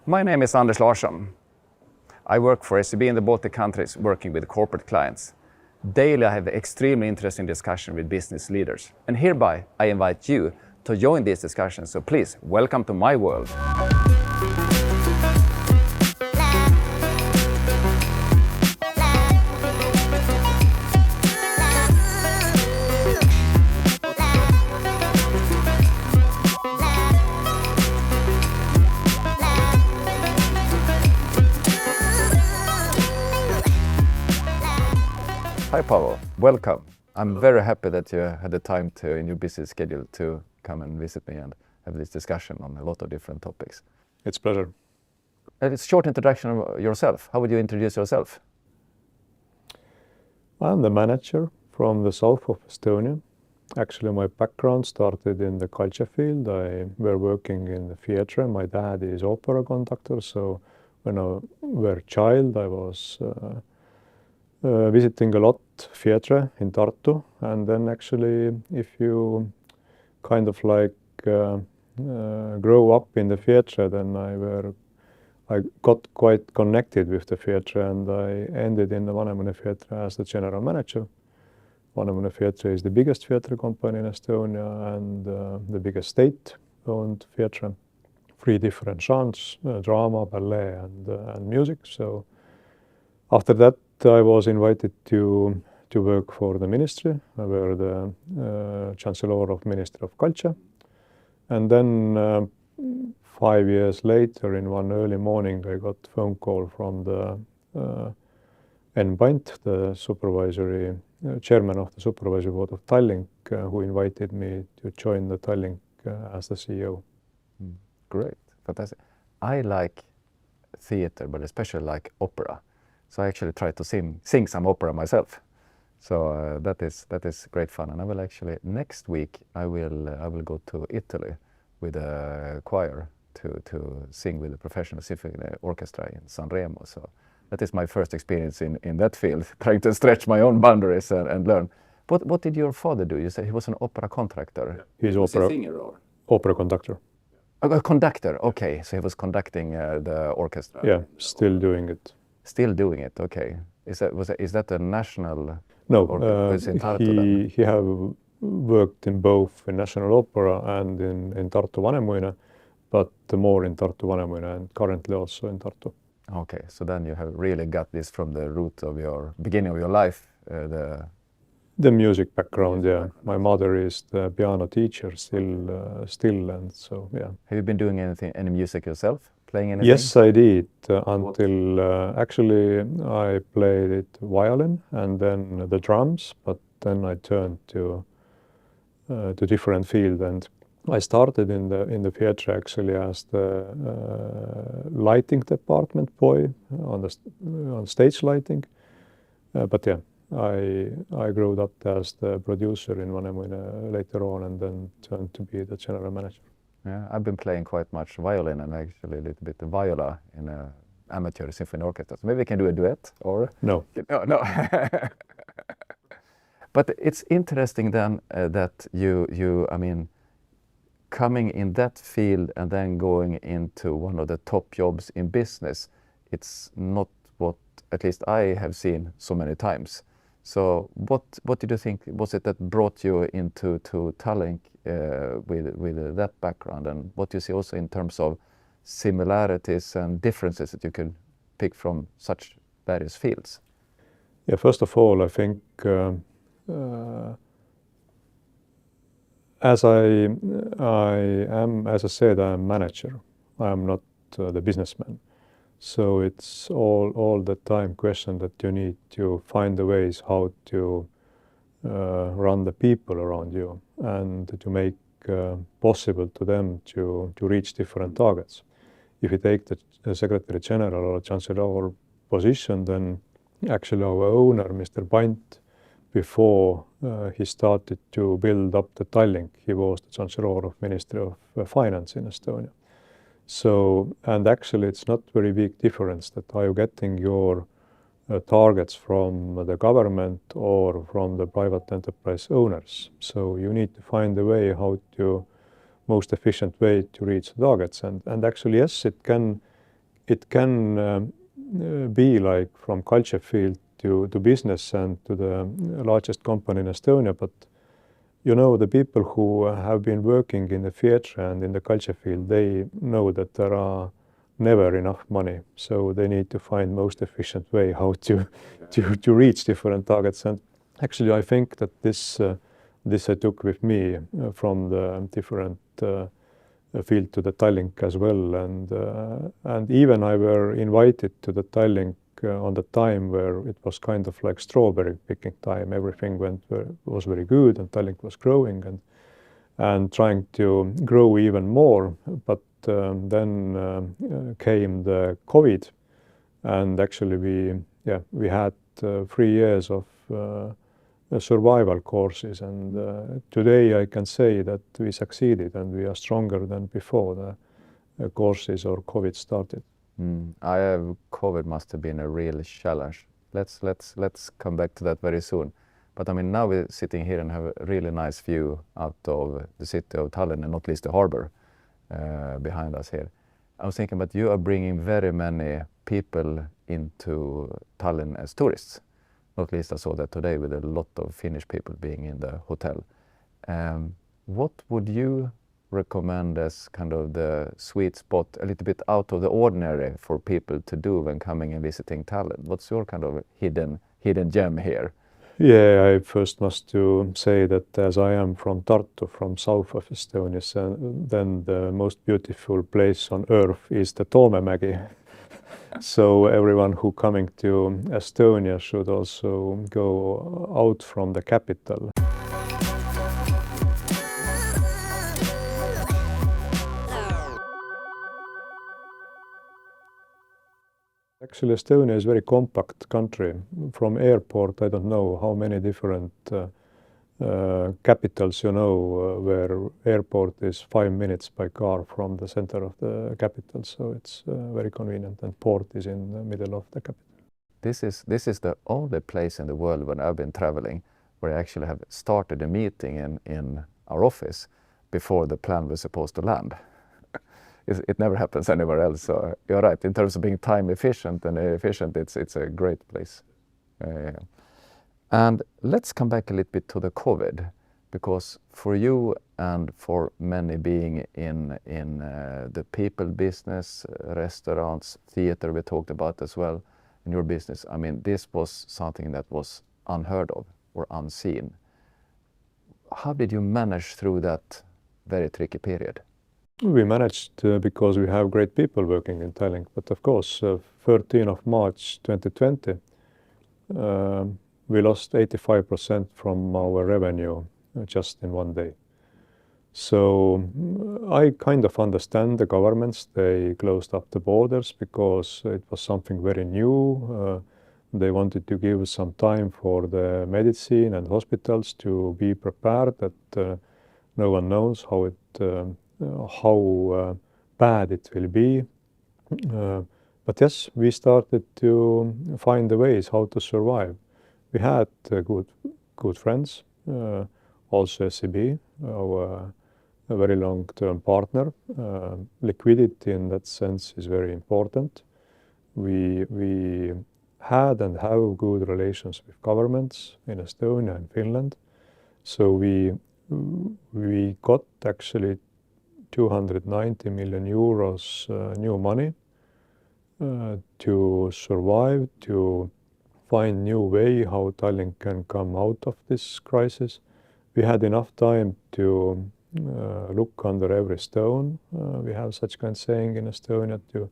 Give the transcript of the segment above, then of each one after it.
My name is Larsson. I work for SEB in the Baltic countries, working with corporate clients. Daily I have extremely interesting discussion with business leaders. And hereby I invite you to join these discussions. So please, welcome to my world. Hi Paavo, welcome. I'm very happy that you had the time to, in your busy schedule, to come and visit me and have this discussion on a lot of different topics. It's a pleasure. It's a short introduction of yourself. How would you introduce yourself? I'm the manager from the south of Estonia. Actually, my background started in the culture field. I were working in the theatre. My dad is opera conductor, so when I were a child, I was visiting a lot theatre in Tartu, and then actually if you kind of like grow up in the theatre, then I got quite connected with the theatre, and I ended in the Vanemuine Theatre as the general manager. Vanemuine Theatre is the biggest theatre company in Estonia and the biggest state-owned theatre. 3 different genres, drama, ballet and music. So after that I was invited to work for the ministry. I were the Chancellor of Ministry of Culture. And then 5 years later, in one early morning, I got a phone call from the N-Bint, the supervisory chairman of the supervisory board of Tallink, who invited me to join the Tallink as the CEO. Great, fantastic. I like theater, but especially like opera. So I actually try to sing some opera myself. So that is great fun. And I will actually next week I will go to Italy with a choir to sing with a professional symphony orchestra in Sanremo. So that is my first experience in that field, trying to stretch my own boundaries and learn. What did your father do? You said he was an opera contractor. He's was he a singer or? Opera conductor. A conductor, okay. So he was conducting the orchestra. Yeah, still doing it. Still doing it, okay. Is that a national? No, he have worked in both in National Opera and in Tartu Vanemuine, but more in Tartu Vanemuine and currently also in Tartu. Okay, so then you have really got this from the root of your beginning of your life, the music background. Yeah. My mother is the piano teacher still, and so yeah. Have you been doing any music yourself? Playing anything? Yes, I did until actually I played it violin and then the drums, but then I turned to different field, and I started in the theatre actually as the lighting department boy on stage lighting, but yeah, I grew up as the producer in Vanemuine later on, and then turned to be the general manager. Yeah, I've been playing quite much violin and actually a little bit of viola in an amateur symphony orchestra. So maybe we can do a duet, or? No. No. But it's interesting then that you, I mean, coming in that field and then going into one of the top jobs in business, it's not what at least I have seen so many times. So what did you think was it that brought you into Tallink with that background, and what do you see also in terms of similarities and differences that you could pick from such various fields? Yeah, first of all, I think as I said, I am manager. I am not the businessman. So it's all the time question that you need to find the ways how to run the people around you and to make possible to them to reach different targets. If you take the Secretary General or Chancellor position, then actually our owner, Mr. Pint, before he started to build up the Tallink, he was the Chancellor of Ministry of Finance in Estonia. So, and actually it's not very big difference that are you getting your targets from the government or from the private enterprise owners. So you need to find a way how to most efficient way to reach the targets. And actually, yes, it can it can be like from culture field to business and to the largest company in Estonia, but you know, the people who have been working in the theatre and in the culture field, they know that there are never enough money, so they need to find most efficient way how to reach different targets. And actually, I think that this I took with me from the different field to the Tallink as well, and even I were invited to the Tallink on the time where it was kind of like strawberry picking time. Everything was very good, and Tallink was growing and trying to grow even more. But then came the COVID, and actually we had 3 years of survival courses, and today I can say that we succeeded and we are stronger than before the courses or COVID started. COVID must have been a real challenge. Let's come back to that very soon. But I mean, now we're sitting here and have a really nice view out of the city of Tallinn, and not least the harbor behind us here. I was thinking, but you are bringing very many people into Tallinn as tourists. Not least I saw that today with a lot of Finnish people being in the hotel. What would you recommend as kind of the sweet spot, a little bit out of the ordinary for people to do when coming and visiting Tallinn? What's your kind of hidden gem here? Yeah, I first must to say that as I am from Tartu, from south of Estonia, then the most beautiful place on earth is the Toomemägi. So everyone who coming to Estonia should also go out from the capital. Actually, Estonia is a very compact country. From airport, I don't know how many different capitals you know, where airport is 5 minutes by car from the center of the capital. So it's very convenient, and port is in the middle of the capital. This is the only place in the world when I've been traveling where I actually have started a meeting in our office before the plane was supposed to land. It never happens anywhere else. So you're right. In terms of being time efficient and efficient, it's a great place. And let's come back a little bit to the COVID, because for you and for many being in the people business, restaurants, theater we talked about as well, in your business, I mean, this was something that was unheard of or unseen. How did you manage through that very tricky period? We managed because we have great people working in Tallink. But of course, 13th of March 2020, we lost 85% from our revenue just in one day. So I kind of understand the governments. They closed up the borders because it was something very new. They wanted to give some time for the medicine and hospitals to be prepared, that no one knows how bad it will be. But yes, we started to find the ways how to survive. We had good friends, also SEB, our a very long-term partner. Liquidity in that sense is very important. We had and have good relations with governments in Estonia and Finland. So we got actually 290 million euros new money to survive, to find new way how Tallink can come out of this crisis. We had enough time to look under every stone. We have such kind of saying in Estonia to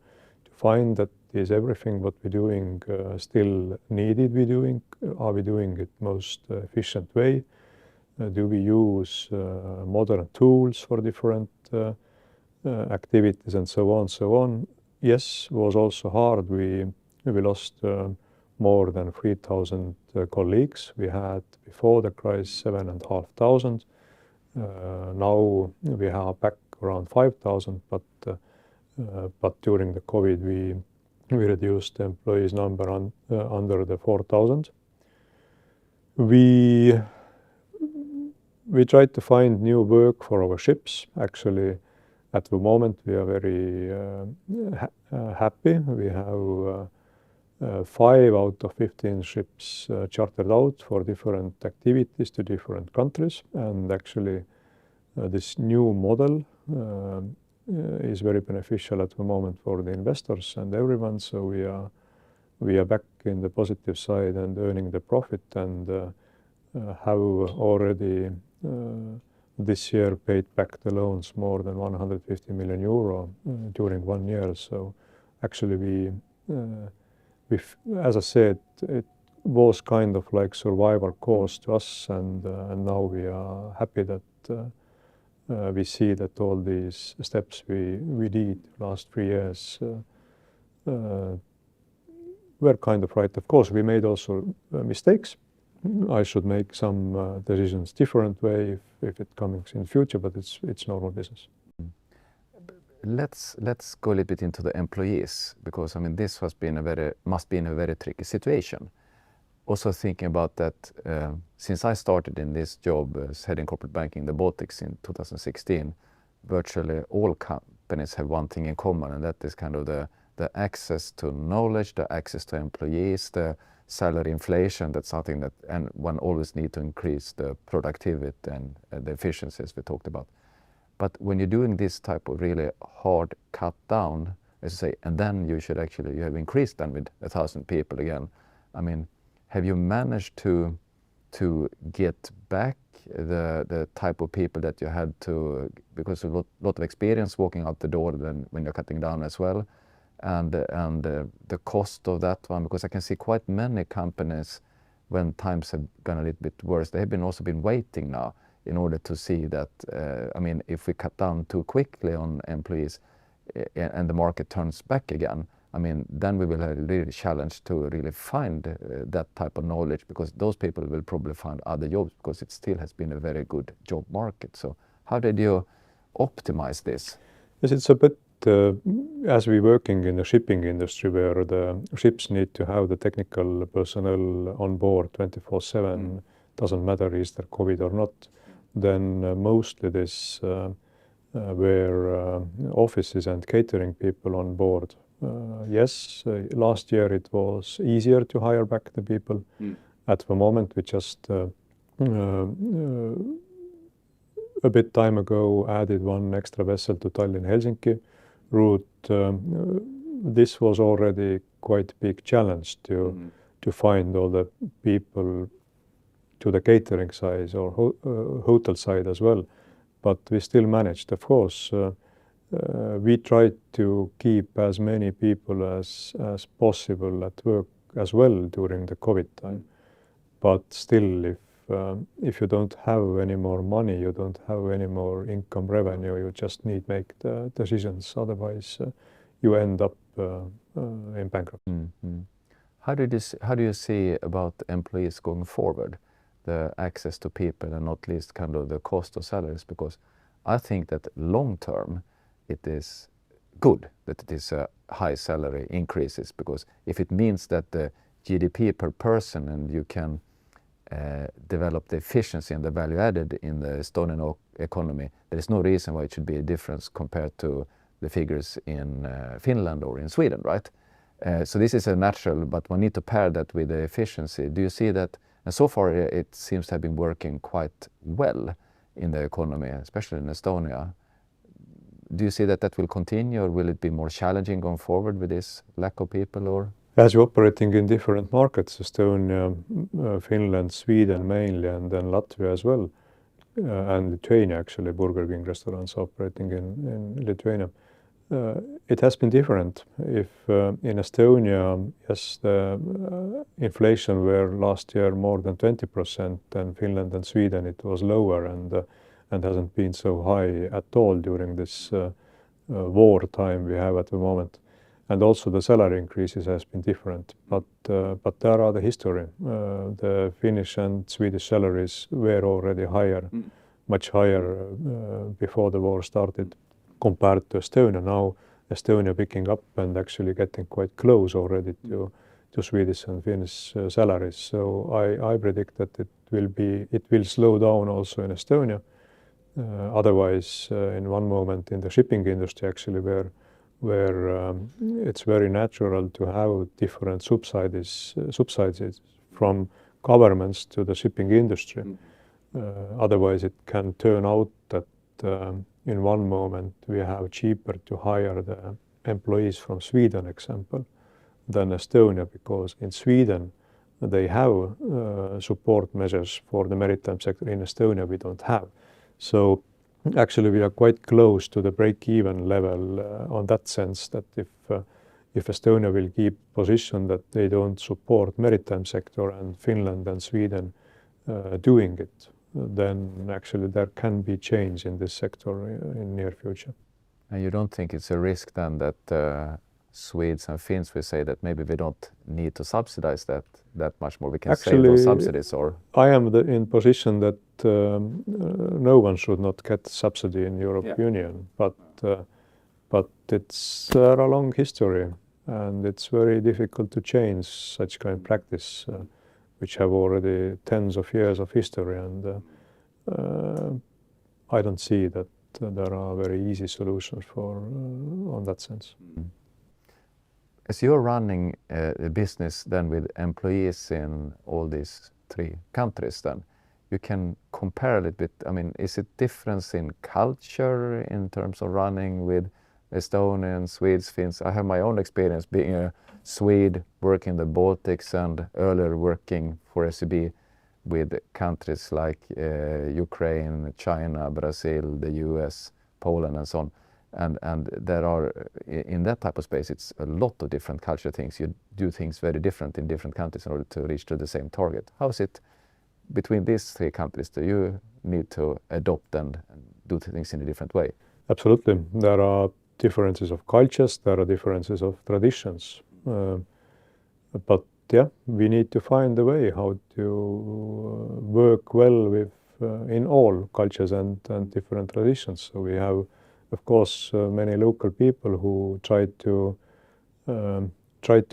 find that is everything what we're doing still needed. Are we doing it most efficient way? Do we use modern tools for different activities and so on, so on? Yes, it was also hard. We lost more than 3,000 colleagues. We had before the crisis 7,500. Now we are back around 5,000, but during the COVID we reduced the employees number under the 4,000. We tried to find new work for our ships. Actually, At the moment, we are very happy. We have 5 out of 15 ships chartered out for different activities to different countries. And actually, this new model is very beneficial at the moment for the investors and everyone. So we are back in the positive side and earning the profit, and have already this year paid back the loans more than 150 million euro during 1 year. So actually as I said, it was kind of like survival course to us, and now we are happy that we see that all these steps we did last 3 years were kind of right. Of course, we made also mistakes. I should make some decisions different way if it comes in future, but it's normal business. Let's go a little bit into the employees, because I mean this must be in a very tricky situation. Also thinking about that, since I started in this job as heading corporate banking in the Baltics in 2016, virtually all companies have one thing in common, and that is kind of the access to knowledge, the access to employees, the salary inflation. That's something that, and one always need to increase the productivity and the efficiencies we talked about. But when you're doing this type of really hard cut down, as you say, and then you have increased them with 1,000 people again. I mean, have you managed to get back the type of people that you had to, because a lot of experience walking out the door then when you're cutting down as well, and the cost of that one, because I can see quite many companies when times have gone a little bit worse, they have also been waiting now in order to see that, I mean, if we cut down too quickly on employees and the market turns back again, I mean, then we will have a really challenge to really find that type of knowledge, because those people will probably find other jobs, because it still has been a very good job market. So how did you optimize this? Yes, it's a bit as we're working in the shipping industry, where the ships need to have the technical personnel on board 24/7, doesn't matter is there COVID or not, then mostly this were offices and catering people on board. Yes, last year it was easier to hire back the people. At the moment, we just a bit time ago added 1 extra vessel to Tallinn-Helsinki route. This was already quite a big challenge to find all the people to the catering side or hotel side as well, but we still managed. Of course, we tried to keep as many people as possible at work as well during the COVID time. But still, if you don't have any more money, you don't have any more income revenue, you just need to make the decisions. Otherwise, you end up in bankruptcy. How do you see about employees going forward, the access to people, and not least kind of the cost of salaries? Because I think that long term, it is good that it is a high salary increases, because if it means that the GDP per person and you can develop the efficiency and the value added in the Estonian economy, there is no reason why it should be a difference compared to the figures in Finland or in Sweden, right? So this is a natural, but we need to pair that with the efficiency. Do you see that? And so far it seems to have been working quite well in the economy, especially in Estonia. Do you see that that will continue, or will it be more challenging going forward with this lack of people? Or as you're operating in different markets, Estonia, Finland, Sweden mainly, and then Latvia as well, and Lithuania actually, Burger King restaurants operating in Lithuania. It has been different. If in Estonia, yes, the inflation were last year more than 20%, and Finland and Sweden it was lower, and hasn't been so high at all during this war time we have at the moment. And also the salary increases has been different, but there are the history. The Finnish and Swedish salaries were already higher, much higher before the war started compared to Estonia. Now Estonia picking up and actually getting quite close already to Swedish and Finnish salaries. So I predict that it will slow down also in Estonia, Otherwise, in one moment in the shipping industry, actually, where it's very natural to have different subsidies from governments to the shipping industry. Otherwise, it can turn out that in one moment we have cheaper to hire the employees from Sweden, example, than Estonia, because in Sweden they have support measures for the maritime sector. In Estonia we don't have. So actually we are quite close to the break-even level on that sense, that if Estonia will keep position that they don't support maritime sector and Finland and Sweden doing it, then actually there can be change in this sector in near future. And you don't think it's a risk then that Swedes and Finns will say that maybe we don't need to subsidize that much more, we can save those subsidies? Or I am in position that no one should not get subsidy in European Union, but it's a long history and it's very difficult to change such kind of practice which have already tens of years of history, and I don't see that there are very easy solutions for on that sense. As you're running a business then with employees in all these 3 countries, then you can compare a little bit. I mean, is it difference in culture in terms of running with Estonians, Swedes, Finns? I have my own experience being a Swede working in the Baltics and earlier working for SEB with countries like Ukraine, China, Brazil, the US, Poland and so on. And there are, in that type of space, it's a lot of different culture things. You do things very different in different countries in order to reach to the same target. How is it between these 3 countries? Do you need to adopt and do things in a different way? Absolutely. There are differences of cultures, there are differences of traditions. But yeah, we need to find a way how to work well with in all cultures and different traditions. So we have, of course, many local people who try to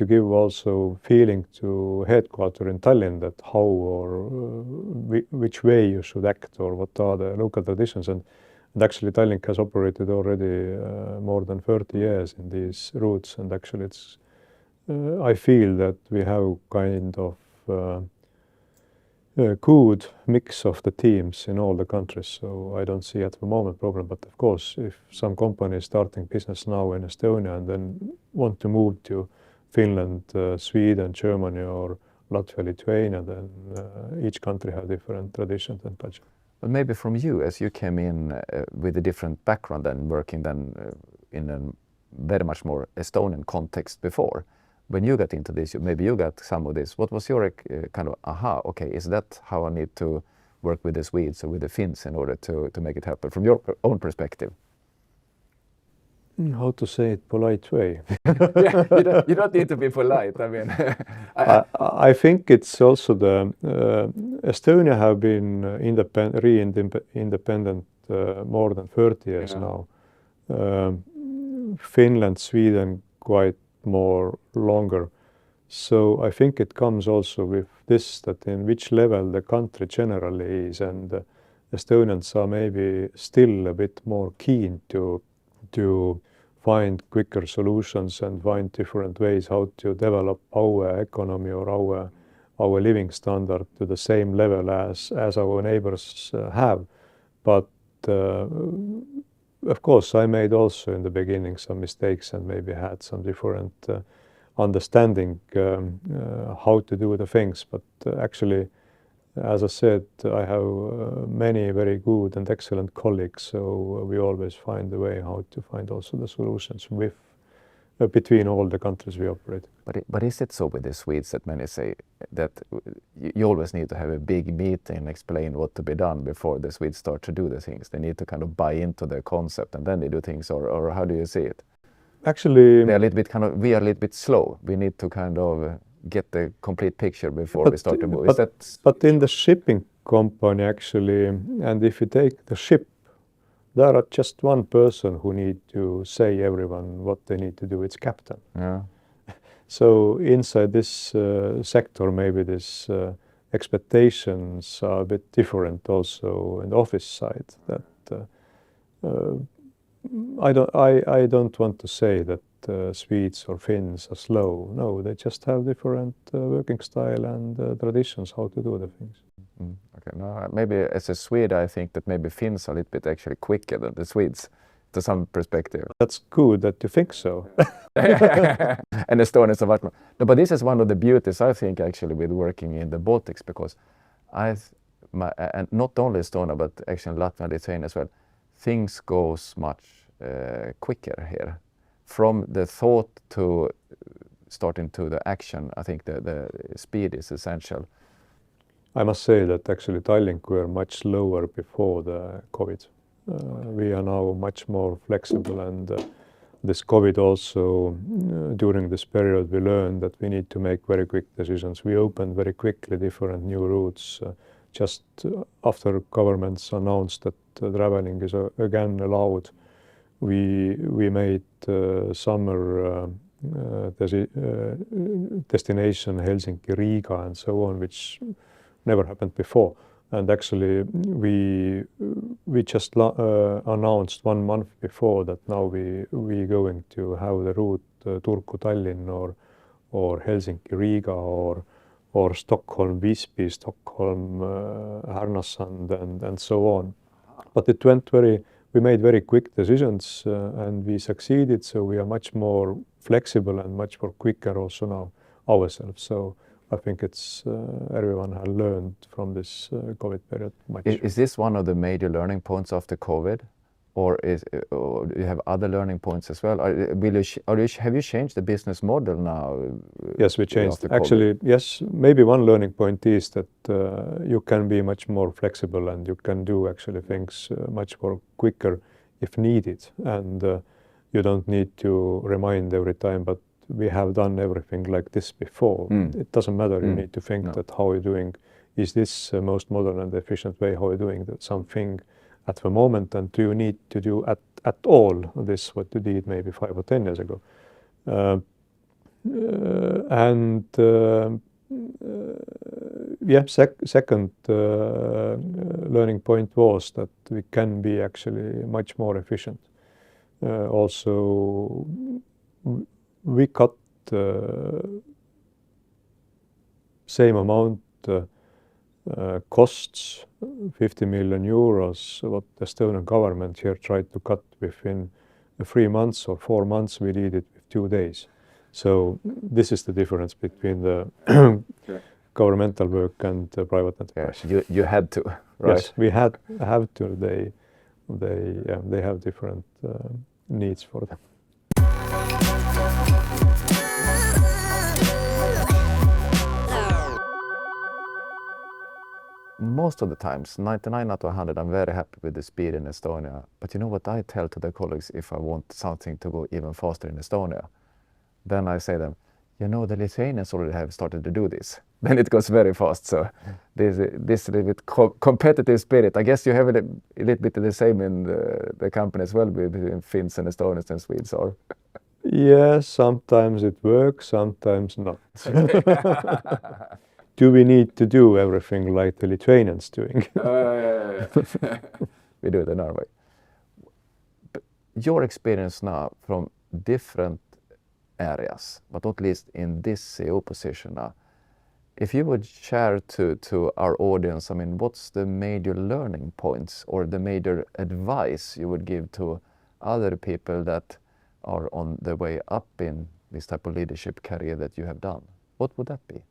give also feeling to headquarters in Tallinn that how or which way you should act or what are the local traditions. And actually Tallink has operated already more than 30 years in these routes, and actually it's I feel that we have kind of a good mix of the teams in all the countries, so I don't see at the moment problem. But of course, if some company is starting business now in Estonia and then want to move to Finland, Sweden, Germany or Latvia, Lithuania, then each country has different traditions and culture. But maybe from you, as you came in with a different background and working then in a very much more Estonian context before, when you got into this, maybe you got some of this. What was your kind of aha? Okay, is that how I need to work with the Swedes or with the Finns in order to make it happen from your own perspective? How to say it polite way? Yeah, you don't need to be polite. I mean, I think it's also the Estonia have been independent more than 30 years now. Finland, Sweden, quite more longer. So I think it comes also with this, that in which level the country generally is, and Estonians are maybe still a bit more keen to find quicker solutions and find different ways how to develop our economy or our living standard to the same level as our neighbors have. But of course, I made also in the beginning some mistakes and maybe had some different understanding how to do the things. But actually, as I said, I have many very good and excellent colleagues, so we always find a way how to find also the solutions with between all the countries we operate. But is it so with the Swedes that many say that you always need to have a big meeting and explain what to be done before the Swedes start to do the things? They need to kind of buy into the concept and then they do things, or how do you see it? Actually, we are a little bit slow. We need to kind of get the complete picture before we start to move. But in the shipping company actually, and if you take the ship, there are just one person who need to say everyone what they need to do. It's captain. Yeah. So inside this sector, maybe this expectations are a bit different also in the office side. That I don't want to say that Swedes or Finns are slow. No, they just have different working style and traditions how to do the things. Okay, no, maybe as a Swede, I think that maybe Finns are a little bit actually quicker than the Swedes, to some perspective. That's good that you think so. And Estonians are much more. No, but this is one of the beauties, I think, actually, with working in the Baltics, because and not only Estonia, but actually Latvia and Lithuania as well, things goes much quicker here. From the thought to starting to the action, I think the speed is essential. I must say that actually Tallink were much slower before the COVID. We are now much more flexible, and this COVID also, during this period, we learned that we need to make very quick decisions. We opened very quickly different new routes. Just after governments announced that traveling is again allowed, we made summer destination Helsinki, Riga, and so on, which never happened before. And actually, we just announced 1 month before that now we going to have the route Turku, Tallinn, or Helsinki, Riga, or Stockholm, Visby, Stockholm, Härnösand, and so on. But it went we made very quick decisions and we succeeded. So we are much more flexible and much more quicker also now ourselves. So I think it's everyone has learned from this COVID period much. Is this one of the major learning points after COVID, or do you have other learning points as well? Have you changed the business model now? Yes, we changed. Actually, yes, maybe one learning point is that you can be much more flexible and you can do actually things much more quicker if needed, and you don't need to remind every time, but we have done everything like this before. It doesn't matter. You need to think that how you're doing, is this most modern and efficient way how you're doing something at the moment, and do you need to do at all this what you did maybe 5 or 10 years ago. Second learning point was that we can be actually much more efficient. Also, we cut same amount costs, 50 million euros, what the Estonian government here tried to cut within 3 months or 4 months, we did it with 2 days. So this is the difference between the governmental work and private enterprise. Yes, you had to, right? Yes, we have to. They have different needs for them. Most of the times, 99 out of 100, I'm very happy with the speed in Estonia. But you know what I tell to the colleagues if I want something to go even faster in Estonia? Then I say them, you know, the Lithuanians already have started to do this. Then it goes very fast. So this little bit competitive spirit. I guess you have a little bit of the same in the company as well, between Finns and Estonians and Swedes, or? Yes, sometimes it works, sometimes not. Do we need to do everything like the Lithuanians doing? We do it in our way. But your experience now from different areas, but not least in this CEO position now, if you would share to our audience, I mean, what's the major learning points or the major advice you would give to other people that are on the way up in this type of leadership career that you have done? What would that be?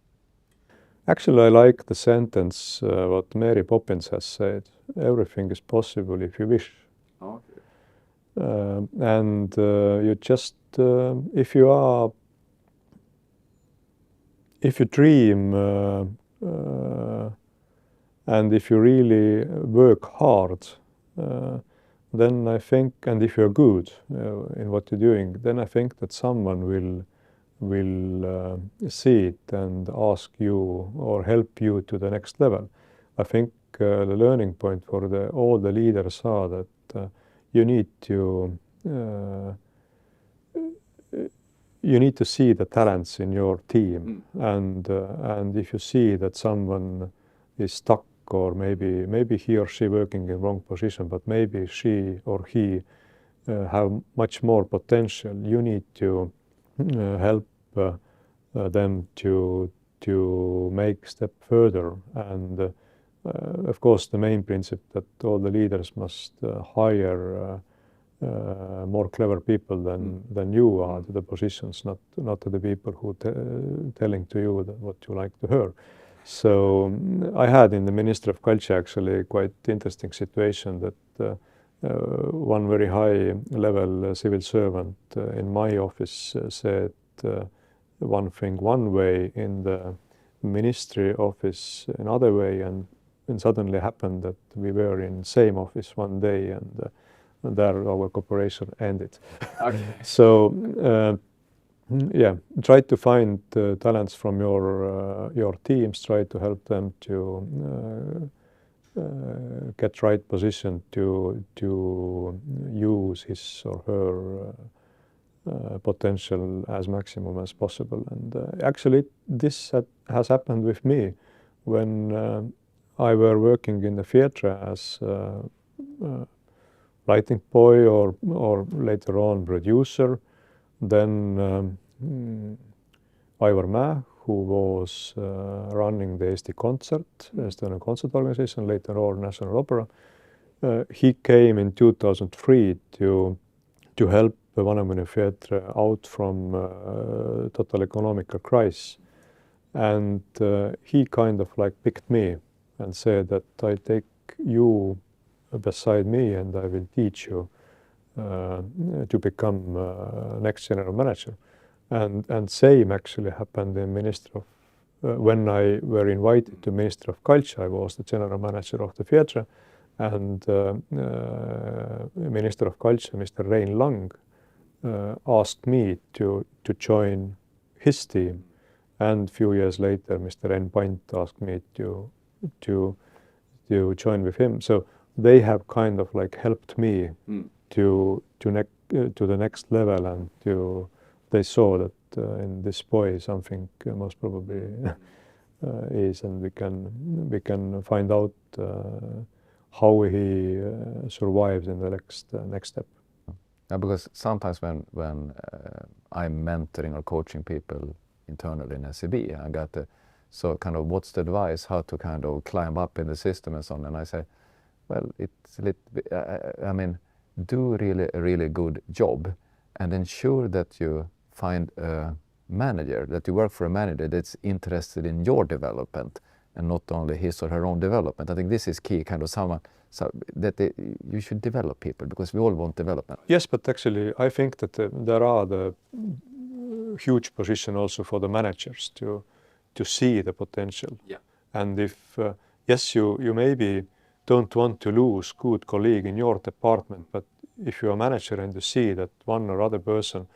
Actually, I like the sentence what Mary Poppins has said. Everything is possible if you wish. Okay. And you just, if you dream and if you really work hard, then I think, and if you're good in what you're doing, then I think that someone will see it and ask you or help you to the next level. I think the learning point for all the leaders are that you need to see the talents in your team, and if you see that someone is stuck or maybe he or she working in wrong position, but maybe she or he have much more potential. You need to help them to make step further. And of course, the main principle that all the leaders must hire more clever people than you are to the positions, not to the people who telling to you what you like to hear. So I had in the Ministry of Culture actually quite interesting situation that one very high level civil servant in my office said one thing one way, in the ministry office another way, and suddenly happened that we were in same office one day, and there our cooperation ended. Okay. So yeah, try to find talents from your teams, try to help them to get right position to use his or her potential as maximum as possible. And actually this has happened with me when I were working in the theatre as lighting boy or later on producer. Then Aivar Mäe, who was running the Eesti Concert, Estonian concert organization, later on National Opera, he came in 2003 to help the Vanemuine Theatre out from total economical crisis. And he kind of like picked me and said that I take you beside me and I will teach you to become next general manager. And same actually happened in Ministry of when I were invited to Ministry of Culture. I was the general manager of the theatre, and Minister of Culture, Mr. Rein Lang, asked me to join his team, and a few years later Mr. Enn Pant asked me to join with him. So they have kind of like helped me to the next level, and they saw that in this boy something most probably is, and we can find out how he survives in the next step. Yeah, because sometimes when I'm mentoring or coaching people internally in SEB, I got so kind of what's the advice, how to kind of climb up in the system and so on, and I say, well, it's a little bit, I mean, do a really good job and ensure that you find a manager, that you work for a manager that's interested in your development and not only his or her own development. I think this is key, kind of someone that you should develop people, because we all want development. Yes, but actually I think that there are the huge position also for the managers to see the potential. Yeah. And if, yes, you maybe don't want to lose good colleague in your department, but if you're a manager and you see that one or other person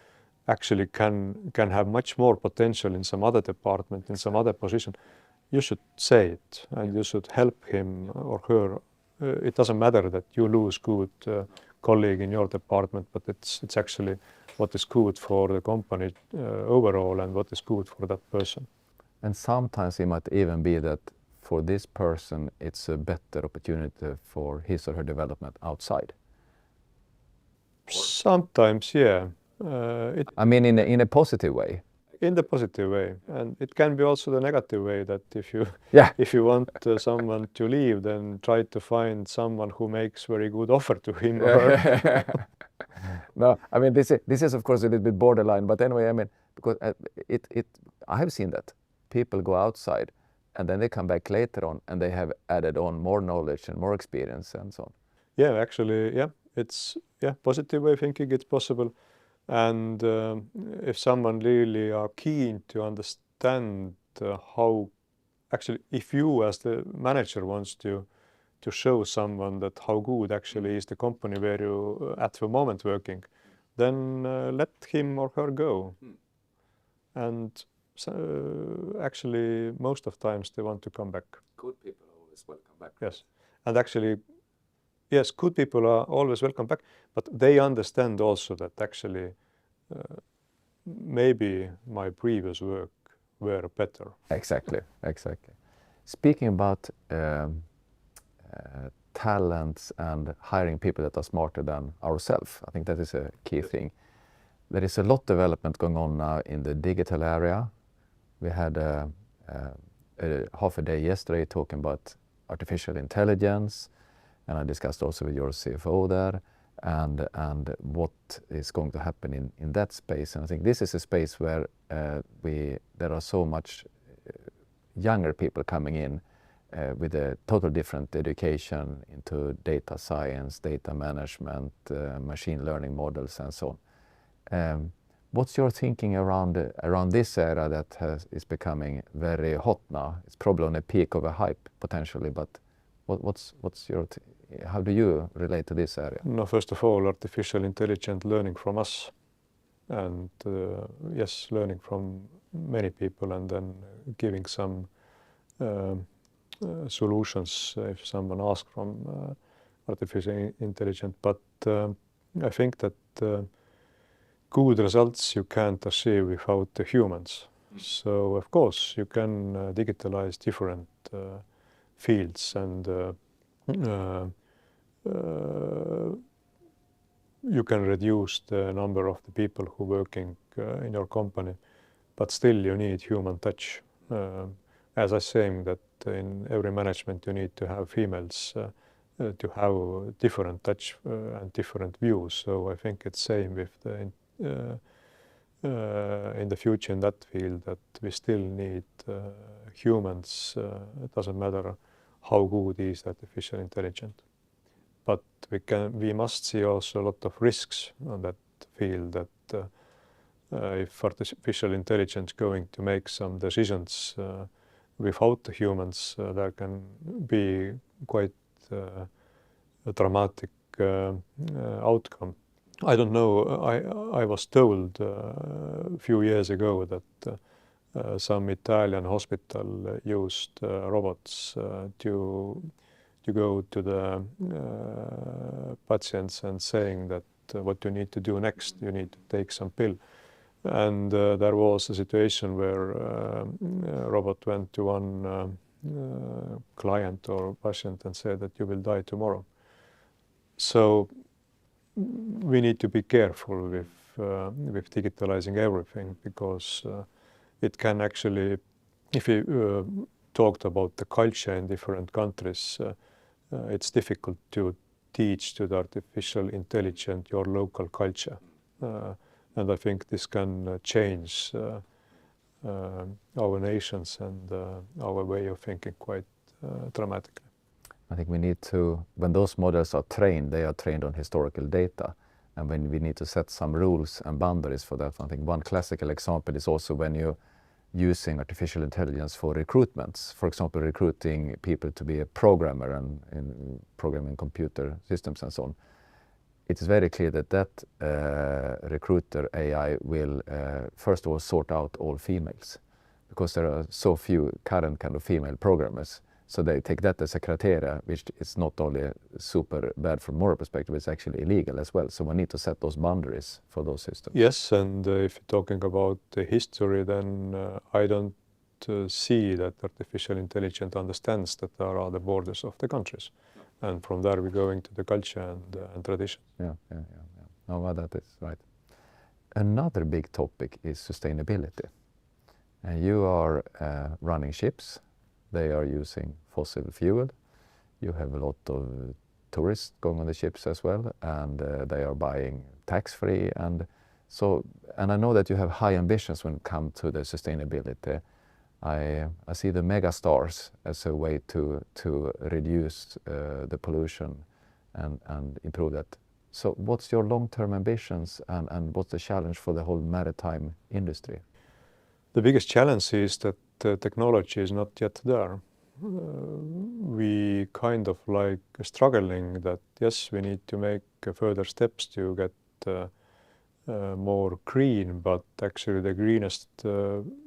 actually can have much more potential in some other department, in some other position, you should say it, and you should help him or her. It doesn't matter that you lose good colleague in your department, but it's actually what is good for the company overall and what is good for that person. And sometimes it might even be that for this person it's a better opportunity for his or her development outside. Sometimes, yeah. I mean, in a positive way. In the positive way, and it can be also the negative way, that if you want someone to leave, then try to find someone who makes very good offer to him or her. No, I mean, this is of course a little bit borderline, but anyway, I mean, because I have seen that people go outside and then they come back later on and they have added on more knowledge and more experience and so on. Yeah, actually, yeah, it's positive way of thinking, it's possible. And if someone really are keen to understand how, actually, if you as the manager wants to show someone that how good actually is the company where you at the moment working, then let him or her go. And actually, most of times they want to come back. Good people always welcome back. Yes, and actually, yes, good people are always welcome back, but they understand also that actually maybe my previous work were better. Exactly. Speaking about talents and hiring people that are smarter than ourselves. I think that is a key thing. There is a lot of development going on now in the digital area. We had half a day yesterday talking about artificial intelligence, and I discussed also with your CFO there, and what is going to happen in that space. And I think this is a space where there are so much younger people coming in with a total different education into data science, data management, machine learning models, and so on. What's your thinking around this area that is becoming very hot now? It's probably on a peak of a hype potentially, but what's your how do you relate to this area? No, first of all, artificial intelligence learning from us, and yes, learning from many people, and then giving some solutions if someone asks from artificial intelligence. But I think that good results you can't achieve without the humans. So of course you can digitalize different fields, and you can reduce the number of the people who working in your company, but still you need human touch. As I saying that in every management you need to have females to have different touch and different views. So I think it's same with the in the future in that field, that we still need humans. It doesn't matter how good is artificial intelligence, but we must see also a lot of risks on that field, that if artificial intelligence going to make some decisions without the humans, there can be quite a dramatic outcome. I don't know, I was told a few years ago that some Italian hospital used robots to go to the patients and saying that what you need to do next, you need to take some pill. And there was a situation where a robot went to one client or patient and said that you will die tomorrow. So we need to be careful with digitalizing everything, because it can actually, if you talked about the culture in different countries, it's difficult to teach to the artificial intelligence your local culture. And I think this can change our nations and our way of thinking quite dramatically. I think we need to, when those models are trained, they are trained on historical data. And when we need to set some rules and boundaries for that, I think one classical example is also when you're using artificial intelligence for recruitments. For example, recruiting people to be a programmer and in programming computer systems and so on. It's very clear that recruiter AI will first of all sort out all females, because there are so few current kind of female programmers. So they take that as a criteria, which is not only super bad from moral perspective, it's actually illegal as well. So we need to set those boundaries for those systems. Yes, and if you're talking about the history, then I don't see that artificial intelligence understands that there are the borders of the countries. No. And from there we're going to the culture and tradition. Yeah. Oh, well, that is right. Another big topic is sustainability. And you are running ships. They are using fossil fuel. You have a lot of tourists going on the ships as well, and they are buying tax-free. And I know that you have high ambitions when it comes to the sustainability. I see the mega stars as a way to reduce the pollution and improve that. So what's your long-term ambitions, and what's the challenge for the whole maritime industry? The biggest challenge is that the technology is not yet there. We kind of like struggling that, yes, we need to make further steps to get more green, but actually the greenest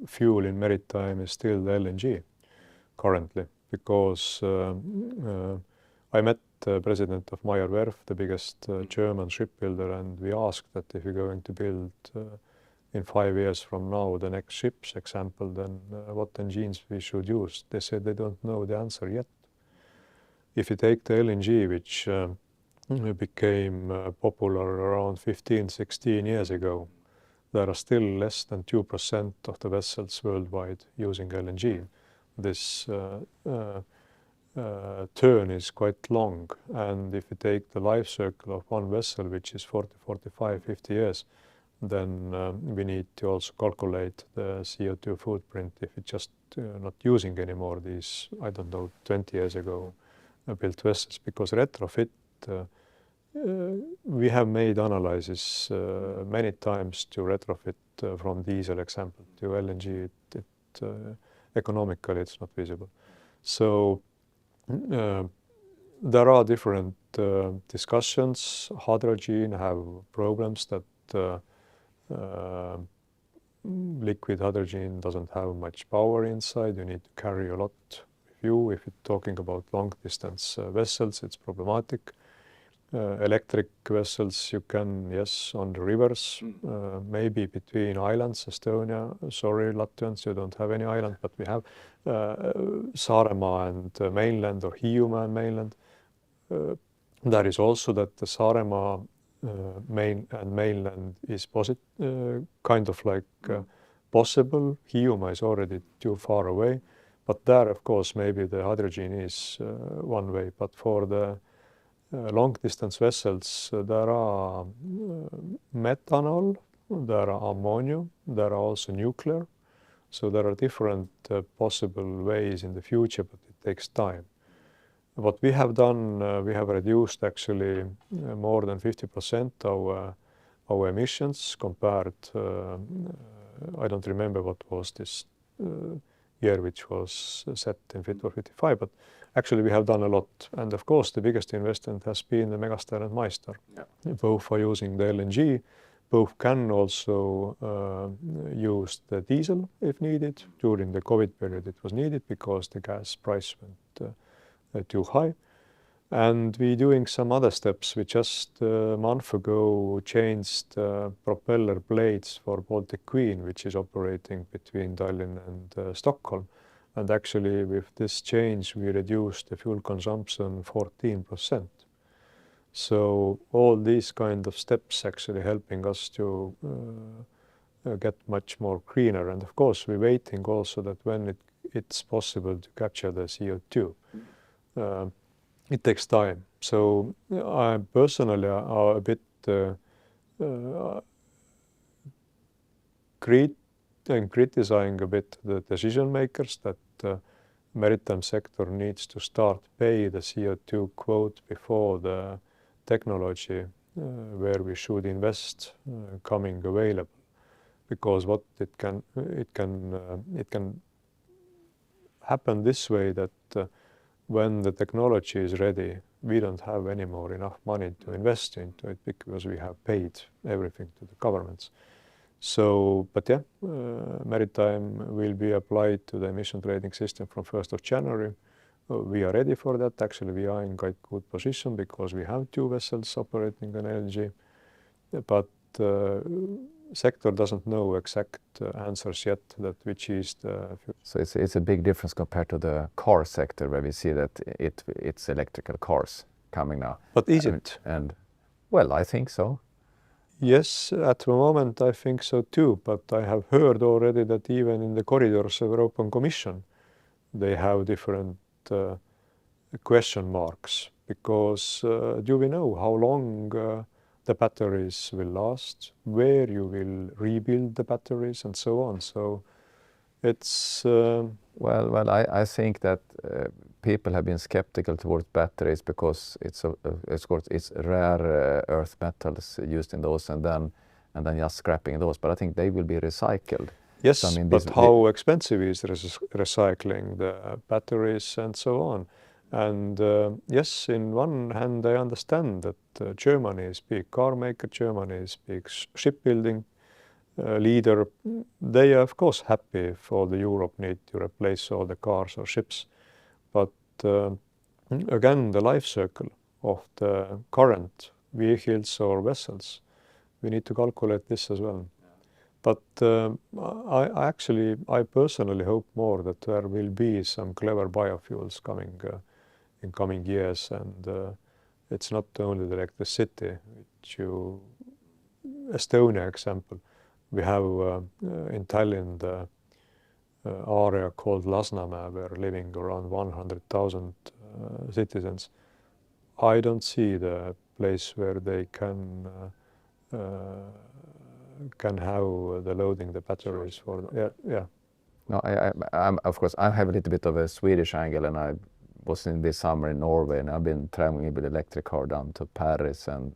fuel in maritime is still the LNG currently, because I met the president of Meyer Werft, the biggest German shipbuilder, and we asked that if you're going to build in 5 years from now the next ship's example, then what engines we should use. They said they don't know the answer yet. if you take the LNG, which became popular around 15, 16 years ago, there are still less than 2% of the vessels worldwide using LNG. This turn is quite long, and if you take the life circle of one vessel, which is 40, 45, 50 years, then we need to also calculate the CO2 footprint if it's just not using anymore these, I don't know, 20 years ago built vessels, because retrofit, we have made analysis many times to retrofit from diesel example to LNG. Economically, it's not visible. So there are different discussions. Hydrogen have problems that liquid hydrogen doesn't have much power inside. You need to carry a lot with you. If you're talking about long distance vessels, it's problematic. Electric vessels, you can, yes, on the rivers, maybe between islands, Estonia. Sorry, Latvians, you don't have any island, but we have Saaremaa and mainland, or Hiiumaa and mainland. There is also that the Saaremaa mainland is kind of like possible. Hiiumaa is already too far away, but there, of course, maybe the hydrogen is one way. But for the long-distance vessels, there are methanol, there are ammonia, there are also nuclear. So there are different possible ways in the future, but it takes time. What we have done, we have reduced actually more than 50% our emissions compared, I don't remember what was this year which was set in Fit for 55, but actually we have done a lot. And of course, the biggest investment has been the Megastar and MyStar. Yeah. Both are using the LNG, both can also use the diesel if needed. During the COVID period, it was needed because the gas price went too high. And we're doing some other steps. We just a month ago changed propeller blades for Baltic Queen, which is operating between Tallinn and Stockholm. And actually with this change, we reduced the fuel consumption 14%. So all these kind of steps actually helping us to get much more greener. And of course, we're waiting also that when it's possible to capture the CO2. It takes time. So I personally are a bit criticizing a bit the decision makers that maritime sector needs to start pay the CO2 quote before the technology where we should invest coming available, because what it can happen this way that when the technology is ready, we don't have anymore enough money to invest into it because we have paid everything to the governments. So, but yeah, Maritime will be applied to the emission trading system from 1st of January. We are ready for that. Actually, we are in quite good position because we have 2 vessels operating on LNG, but sector doesn't know exact answers yet that which is the future. So it's a big difference compared to the car sector, where we see that it's electrical cars coming now. But is it? And well, I think so. Yes, at the moment I think so too, but I have heard already that even in the corridors of European Commission, they have different question marks, because do we know how long the batteries will last, where you will rebuild the batteries, and so on. So it's well, I think that people have been skeptical towards batteries because it's rare earth metals used in those, and then just scrapping those. But I think they will be recycled. Yes, so, I mean, but how expensive is recycling the batteries and so on? And yes, in one hand, I understand that Germany is big car maker, Germany is big shipbuilding leader. They are, of course, happy for the Europe need to replace all the cars or ships. But again, the life circle of the current vehicles or vessels, we need to calculate this as well. But I personally hope more that there will be some clever biofuels coming in coming years, and it's not only the electricity, which you, Estonia example, we have in Tallinn the area called Larsson, where living around 100,000 citizens. I don't see the place where they can have the loading the batteries for. Yeah. No, I'm of course I have a little bit of a Swedish angle, and I was in this summer in Norway, and I've been traveling with electric car down to Paris and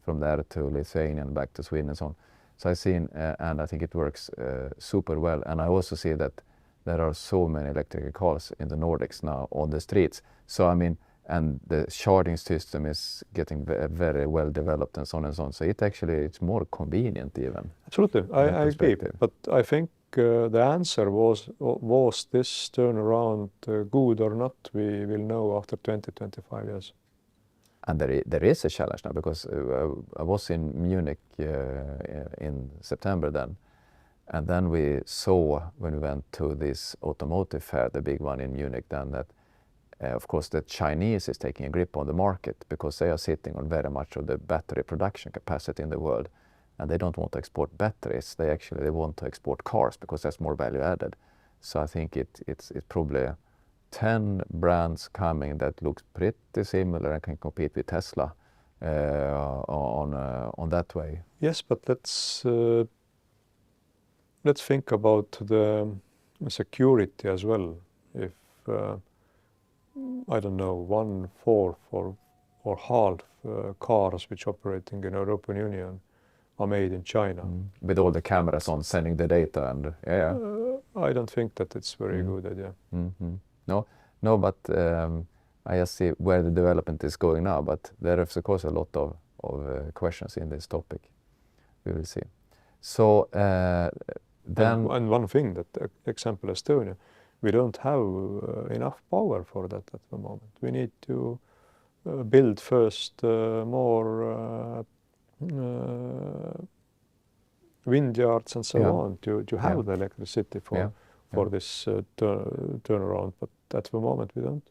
from there to Lithuania and back to Sweden and so on. So I've seen, and I think it works super well. And I also see that there are so many electric cars in the Nordics now on the streets. So I mean, and the charging system is getting very well developed and so on and so on. So it's more convenient even. Absolutely, I agree. But I think the answer was this turnaround good or not? We will know after 20-25 years. And there is a challenge now, because I was in Munich in September then, and then we saw when we went to this automotive fair, the big one in Munich, then that of course the Chinese is taking a grip on the market, because they are sitting on very much of the battery production capacity in the world, and they don't want to export batteries. They want to export cars, because that's more value added. So I think it's probably 10 brands coming that looks pretty similar and can compete with Tesla on that way. Yes, but let's think about the security as well. If I don't know, 1/4 or half cars which operating in European Union are made in China. With all the cameras on sending the data and I don't think that it's very good idea. No, but I just see where the development is going now. But there is of course a lot of questions in this topic. We will see. So then, and one thing, that example Estonia, we don't have enough power for that at the moment. We need to build first more wind yards and so on to have the electricity for this turnaround, but at the moment we don't.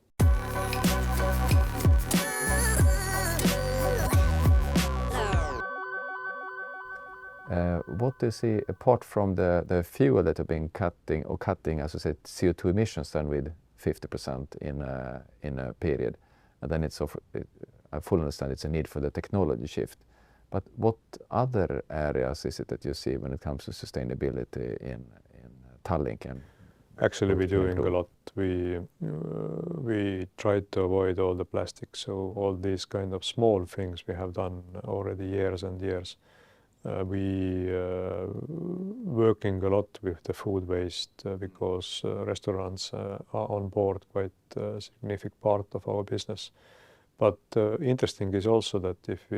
What do you see, apart from the fuel that have been cutting, as I said, CO2 emissions then with 50% in a period, and then I fully understand it's a need for the technology shift. But what other areas is it that you see when it comes to sustainability in Tallink? And actually, we're doing a lot. We tried to avoid all the plastics, so all these kind of small things we have done already years and years. We working a lot with the food waste because restaurants are on board quite a significant part of our business. But interesting is also that if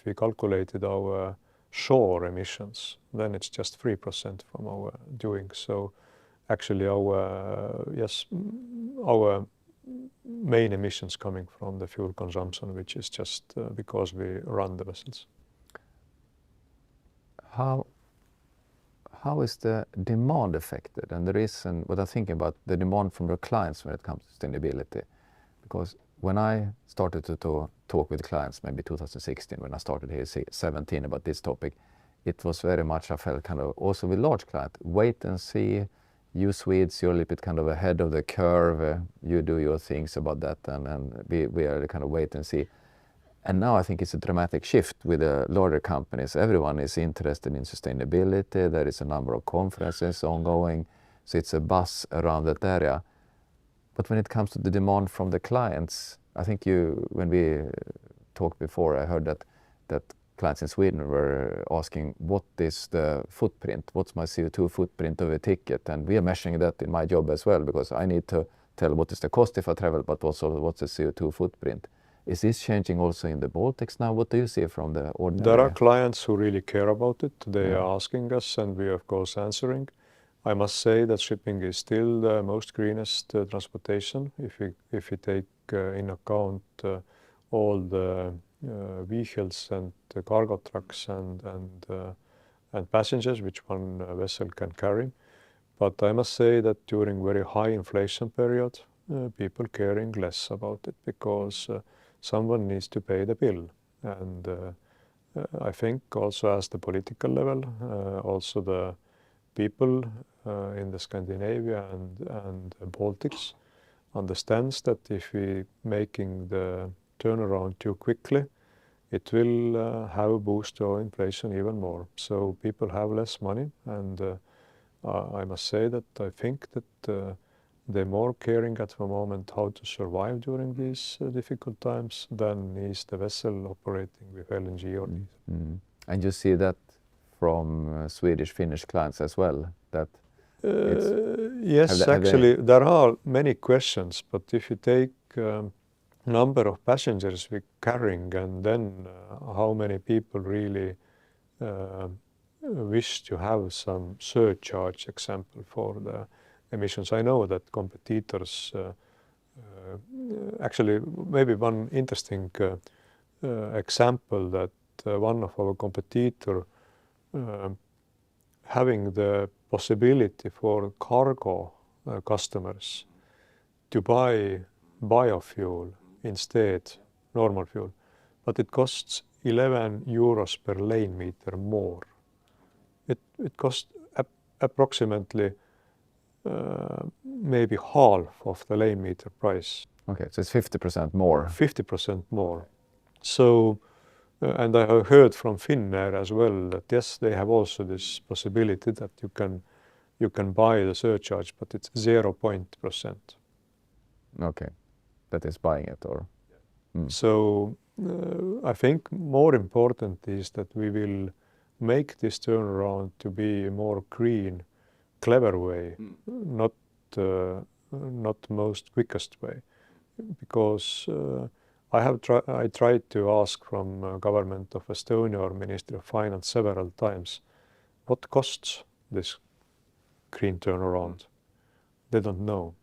we calculated our shore emissions, then it's just 3% from our doing. So actually our main emissions coming from the fuel consumption, which is just because we run the vessels. How is the demand affected? And the reason, what I'm thinking about, the demand from the clients when it comes to sustainability. Because when I started to talk with clients, maybe 2016, when I started here 17 about this topic, it was very much, I felt kind of also with large clients, wait and see. You Swedes, you're a little bit kind of ahead of the curve. You do your things about that, and we are kind of wait and see. And now I think it's a dramatic shift with the larger companies. Everyone is interested in sustainability. There is a number of conferences ongoing. So it's a buzz around that area. But when it comes to the demand from the clients, I think when we talked before, I heard that clients in Sweden were asking, what is the footprint? What's my CO2 footprint of a ticket? And we are measuring that in my job as well, because I need to tell what is the cost if I travel, but also what's the CO2 footprint. Is this changing also in the Baltics now? What do you see from the ordinary? There are clients who really care about it. They are asking us, and we are of course answering. I must say that shipping is still the most greenest transportation if we take in account all the vehicles and the cargo trucks and passengers which one vessel can carry. But I must say that during very high inflation period, people caring less about it because someone needs to pay the bill. And I think also as the political level, also the people in the Scandinavia and the Baltics understands that if we making the turnaround too quickly, it will have a boost to our inflation even more. So people have less money, and I must say that I think that they're more caring at the moment how to survive during these difficult times than is the vessel operating with LNG or diesel. And you see that from Swedish, Finnish clients as well? That yes, actually, there are many questions, but if you take number of passengers we're carrying and then how many people really wish to have some surcharge, example, for the emissions. I know that competitors, actually, maybe one interesting example that one of our competitor having the possibility for cargo customers to buy biofuel instead normal fuel, but it costs 11 euros per lane meter more. It costs approximately maybe half of the lane meter price. Okay, so it's 50% more. 50% more. So, and I have heard from Finnair as well that yes, they have also this possibility that you can buy the surcharge, but it's 0%. Okay, that is buying it, or? So I think more important is that we will make this turnaround to be a more green, clever way, not most quickest way, because I tried to ask from government of Estonia or Ministry of Finance several times, what costs this green turnaround? They don't know,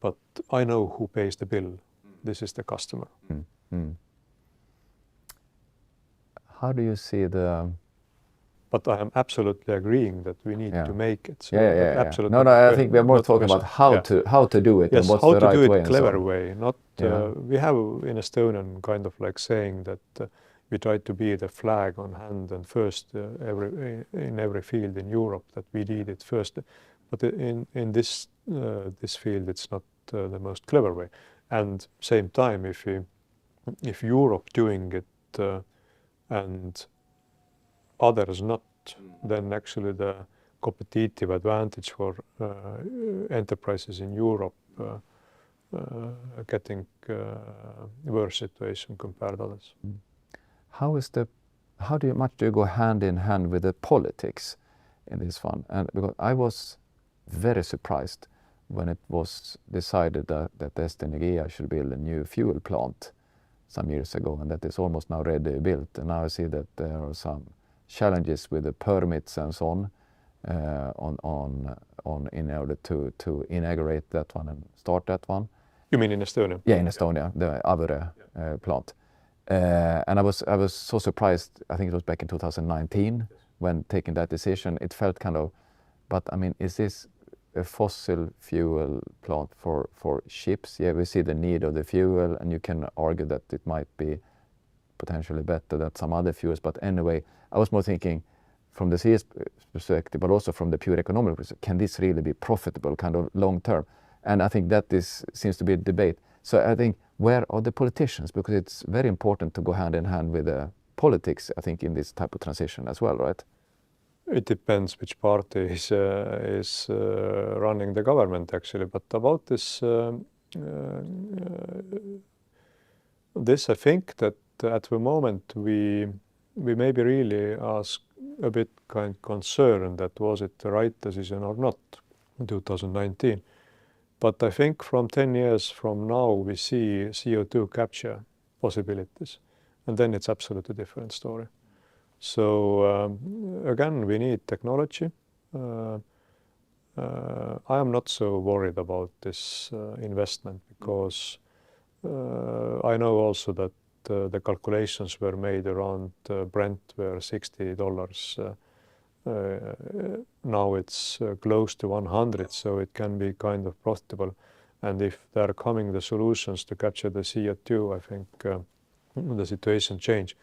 but I know who pays the bill. This is the customer. How do you see the? But I am absolutely agreeing that we need to make it. So absolutely. No, I think we are more talking about how to do it, yes, and what's how the to right do way. It clever way. Not we have in Estonian kind of like saying that we try to be the flag on hand and first in every field in Europe that we did it first. But in this field, it's not the most clever way. And same time, if Europe doing it and others not, then actually the competitive advantage for enterprises in Europe getting worse situation compared to others. How much do you go hand in hand with the politics in this one? And because I was very surprised when it was decided that Estonia should build a new fuel plant some years ago, and that is almost now ready built. And now I see that there are some challenges with the permits and so on in order to inaugurate that one and start that one. You mean in Estonia? Yeah, in Estonia, the Avere plant. And I was so surprised. I think it was back in 2019 when taking that decision. It felt kind of, but I mean, is this a fossil fuel plant for ships? Yeah, we see the need of the fuel, and you can argue that it might be potentially better than some other fuels. But anyway, I was more thinking from the CS perspective, but also from the pure economic perspective, can this really be profitable kind of long term? And I think that seems to be a debate. So I think, where are the politicians? Because it's very important to go hand in hand with the politics, I think, in this type of transition as well, right? It depends which party is running the government, actually. But about this, I think that at the moment we maybe really ask a bit kind of concerned that was it the right decision or not in 2019. But I think from 10 years from now we see CO2 capture possibilities, and then it's absolutely different story. So again, we need technology. I am not so worried about this investment because I know also that the calculations were made around Brent were $60. Now it's close to 100, so it can be kind of profitable. And if there are coming the solutions to capture the CO2, I think the situation change.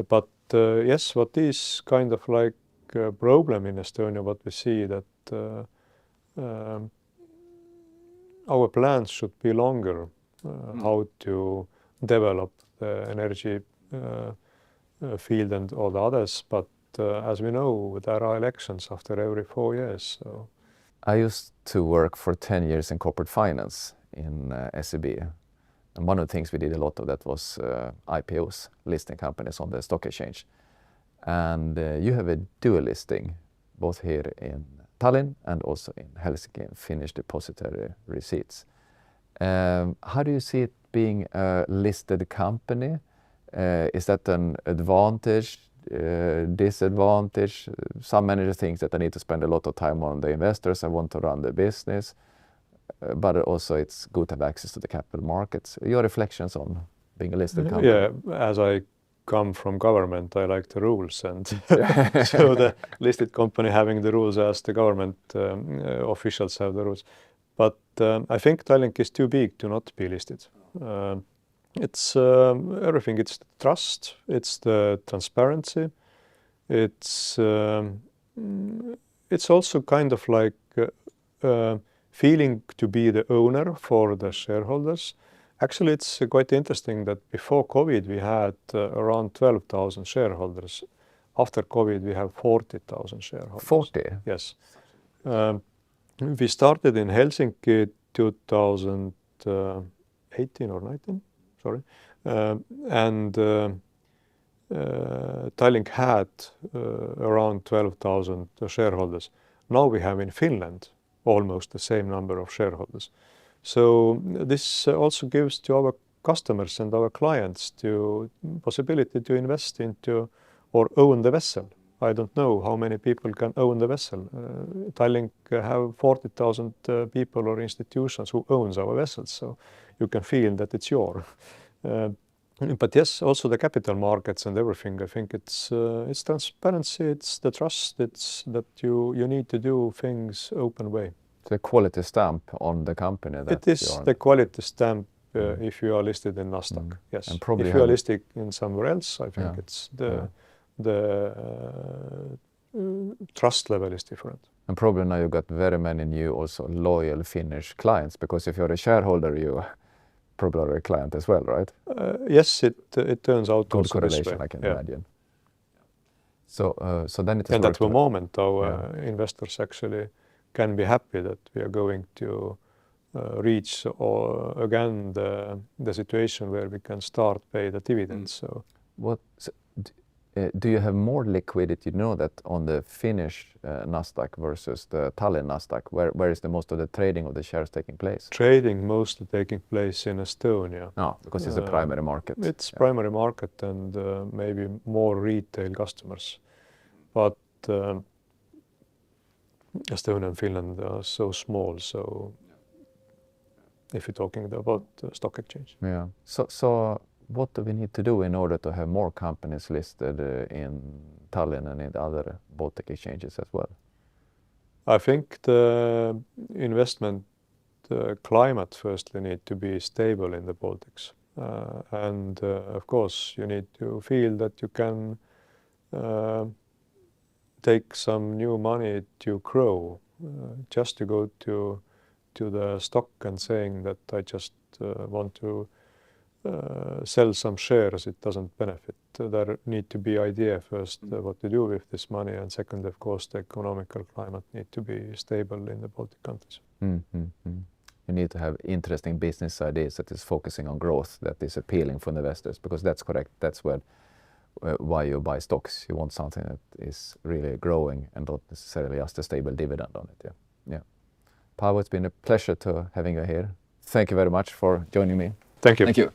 But yes, what is kind of like a problem in Estonia, what we see that our plans should be longer, how to develop the energy field and all the others. But as we know, there are elections after every 4 years. So. I used to work for 10 years in corporate finance in SEB. And one of the things we did a lot of that was IPOs, listing companies on the stock exchange. And you have a dual listing, both here in Tallinn and also in Helsinki, Finnish depository receipts. How do you see it being a listed company? Is that an advantage, disadvantage? Some managers think that I need to spend a lot of time on the investors. I want to run the business. But also it's good to have access to the capital markets. Your reflections on being a listed company? Yeah, as I come from government, I like the rules, and so the listed company having the rules as the government officials have the rules. But I think Tallink is too big to not be listed. It's everything. It's the trust, it's the transparency, it's also kind of like feeling to be the owner for the shareholders. Actually, it's quite interesting that before COVID we had around 12,000 shareholders. After COVID we have 40,000 shareholders. 40? Yes. We started in Helsinki 2018 or 19, sorry. And Tallink had around 12,000 shareholders. Now we have in Finland almost the same number of shareholders. So this also gives to our customers and our clients the possibility to invest into or own the vessel. I don't know how many people can own the vessel. Tallink have 40,000 people or institutions who owns our vessels, so you can feel that it's yours. But yes, also the capital markets and everything. I think it's transparency, it's the trust, it's that you need to do things open way. The quality stamp on the company. It is the quality stamp if you are listed in Nasdaq. Yes. And probably if you are listed in somewhere else, I think it's the trust level is different. And probably now you got very many new also loyal Finnish clients, because if you're a shareholder, you probably are a client as well, right? Yes, it turns out good also correlation, this way. I can imagine. So then it is. And at the moment, our investors actually can be happy that we are going to reach again the situation where we can start pay the dividends. So what do you have more liquidity? You know that on the Finnish Nasdaq versus the Tallinn Nasdaq, where is the most of the trading of the shares taking place? Trading mostly taking place in Estonia. No, because it's a primary market. It's primary market and maybe more retail customers. But Estonia and Finland are so small, so if you're talking about stock exchange. Yeah. So what do we need to do in order to have more companies listed in Tallinn and in other Baltic exchanges as well? I think the investment climate firstly need to be stable in the Baltics. And of course you need to feel that you can take some new money to grow. Just to go to the stock and saying that I just want to sell some shares, it doesn't benefit. There need to be idea first what to do with this money, and second, of course, the economical climate need to be stable in the Baltic countries. You need to have interesting business ideas that is focusing on growth, that is appealing for investors, because that's correct. That's why you buy stocks. You want something that is really growing and not necessarily just a stable dividend on it. Yeah. Paavo, it's been a pleasure to having you here. Thank you very much for joining me. Thank you. Thank you.